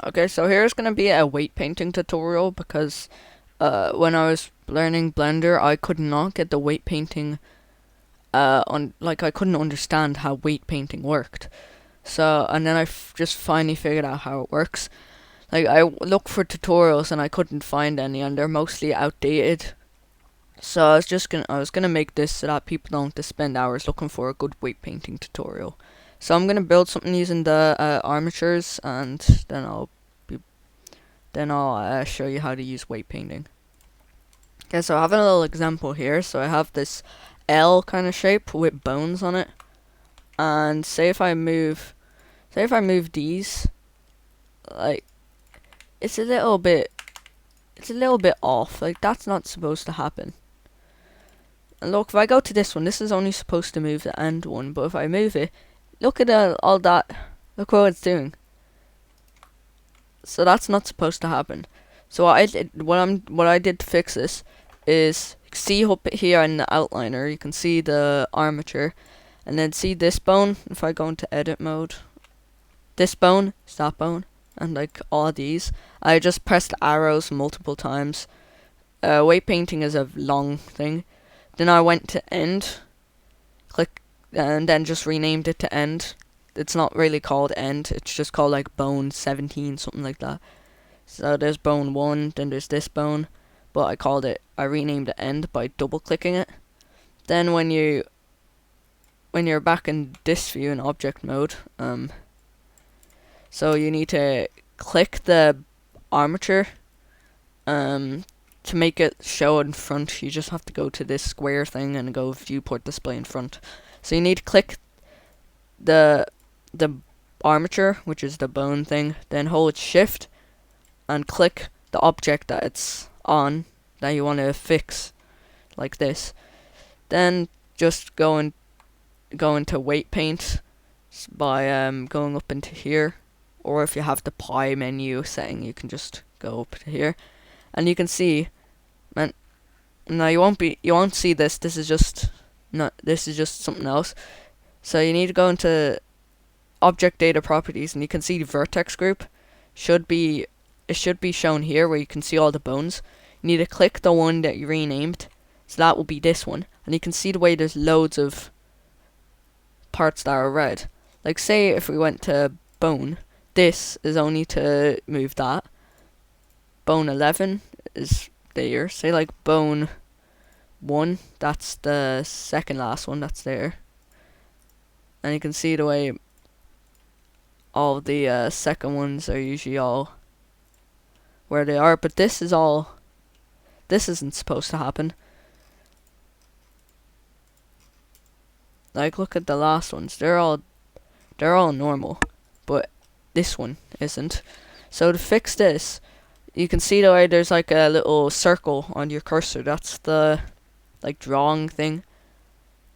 Okay, so here's gonna be a weight painting tutorial because when I was learning Blender, I could not get the weight painting on like I couldn't understand how weight painting worked. So and then just finally figured out how it works. Like I looked for tutorials and I couldn't find any, and they're mostly outdated. So I was gonna make this so that people don't have to spend hours looking for a good weight painting tutorial. So I'm gonna build something using the armatures, and be then I'll show you how to use weight painting. Okay, so I have a little example here. So I have this L kind of shape with bones on it, and say if I move these, like it's a little bit off. Like that's not supposed to happen. And look, if I go to this one, this is only supposed to move the end one, but if I move it, look at all that. Look what it's doing. So that's not supposed to happen. So what I did to fix this is see up here in the outliner, you can see the armature, and then see this bone. If I go into edit mode, this bone is that bone, and like all these, I just pressed arrows multiple times. Weight painting is a long thing. Then I went to end, click, and then just renamed it to end. It's not really called end, it's just called like bone 17, something like that. So there's bone 1, then there's this bone, but I renamed it end by double clicking it. Then when you're back in this view in object mode, so you need to click the armature, to make it show in front, you just have to go to this square thing and go viewport display in front. So you need to click the armature, which is the bone thing, then hold shift and click the object that it's on that you want to fix, like this. Then just go into weight paint by going up into here, or if you have the pie menu setting, you can just go up to here, and you can see, man. No, you won't see this. This is just something else. So you need to go into object data properties, and you can see the vertex group should be shown here where you can see all the bones. You need to click the one that you renamed, so that will be this one, and you can see the way there's loads of parts that are red. Like say if we went to bone, this is only to move that. Bone 11 is there. Say like bone 1, that's the second last one that's there. And you can see the way all the second ones are usually all where they are, but this isn't supposed to happen. Like look at the last ones, they're all normal, but this one isn't. So to fix this, you can see the way there's like a little circle on your cursor, that's the like drawing thing.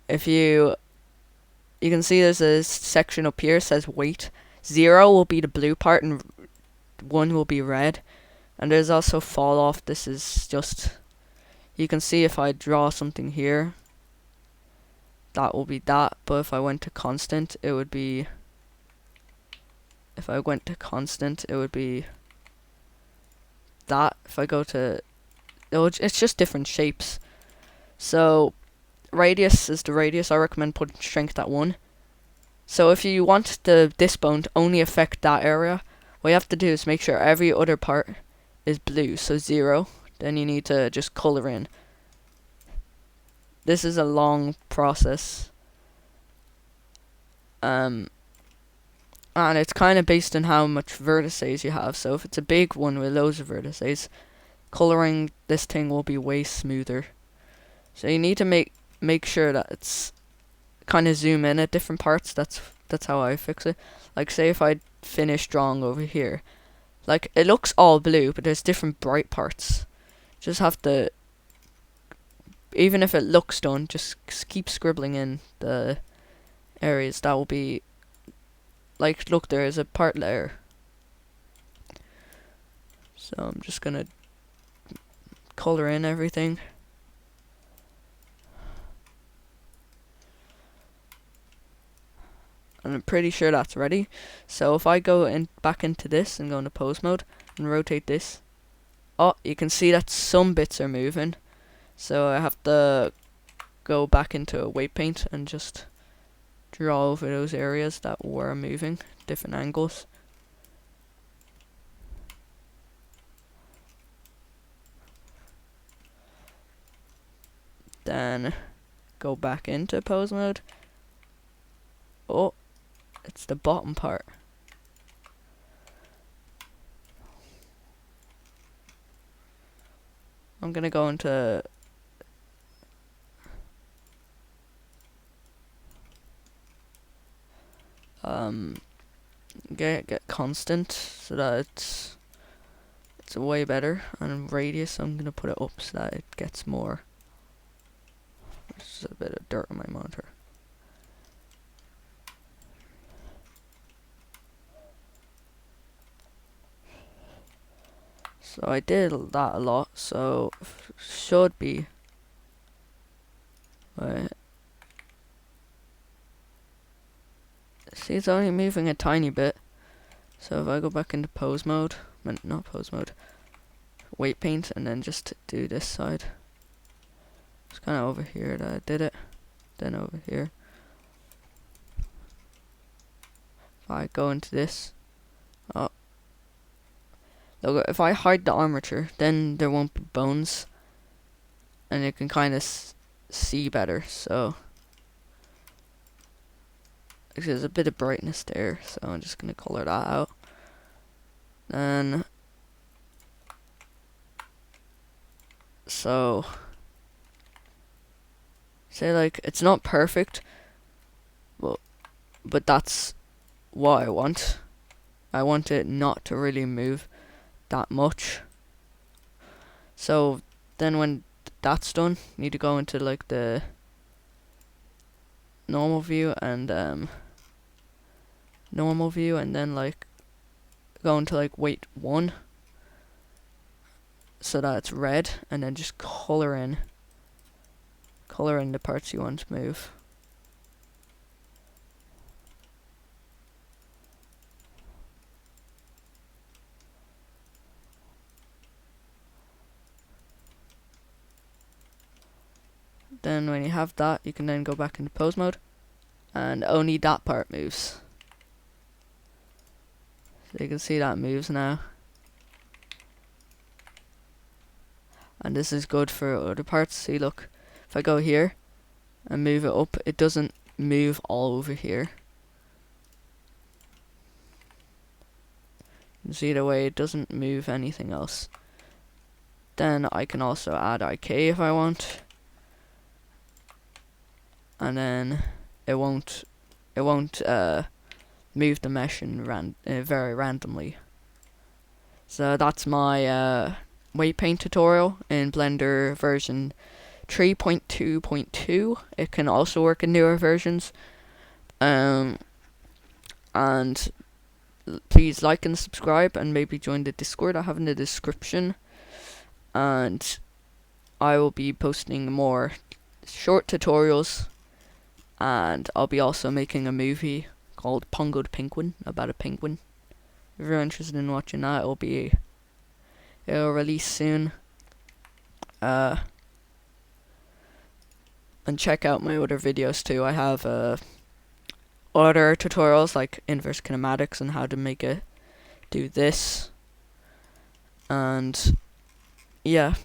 If you can see there's a section up here that says weight. 0 will be the blue part and 1 will be red. And there's also fall off. This is just, you can see if I draw something here, that will be that, but if I went to constant, it would be, that. If I go to, it's just different shapes. So radius is the radius. I recommend putting strength at 1. So if you want this bone to only affect that area, what you have to do is make sure every other part is blue, so 0. Then you need to just color in. This is a long process. And it's kind of based on how much vertices you have. So if it's a big one with loads of vertices, coloring this thing will be way smoother. So you need to make sure that it's kind of zoom in at different parts. That's how I fix it. Like say if I finish drawing over here, like it looks all blue, but there's different bright parts. Just have to, even if it looks done, just keep scribbling in the areas. That will be, like, look, there is a part layer. So I'm just gonna color in everything. and I'm pretty sure that's ready. So if I go in back into this and go into pose mode and rotate this, oh, you can see that some bits are moving. So I have to go back into weight paint and just draw over those areas that were moving, different angles. Then go back into pose mode. Oh, it's the bottom part. I'm gonna go into get constant so that it's way better, and radius I'm gonna put it up so that it gets more. There's a bit of dirt on my monitor. So I did that a lot, so should be right. See, it's only moving a tiny bit. So if I go back into pose mode, not pose mode, weight paint, and then just do this side. It's kind of over here that I did it. Then over here. If I go into this, oh, look, if I hide the armature, then there won't be bones, and you can kind of see better. So there's a bit of brightness there, so I'm just gonna color that out. Then so say like it's not perfect, but that's what I want. I want it not to really move that much. So then when that's done, you need to go into like the normal view and then like go into like weight 1 so that it's red, and then just color in the parts you want to move. Then when you have that, you can then go back into pose mode, and only that part moves. So you can see that moves now. And this is good for other parts. See, look, if I go here and move it up, it doesn't move all over here. You can see the way it doesn't move anything else. Then I can also add IK if I want. And then it won't move the mesh in very randomly. So that's my weight paint tutorial in Blender version 3.2.2. It can also work in newer versions. And please like and subscribe, and maybe join the Discord I have in the description. And I will be posting more short tutorials, and I'll be also making a movie called Pongo the Penguin, about a penguin. If you're interested in watching that, it'll release soon. And check out my other videos too. I have other tutorials like inverse kinematics and how to make it do this. And yeah.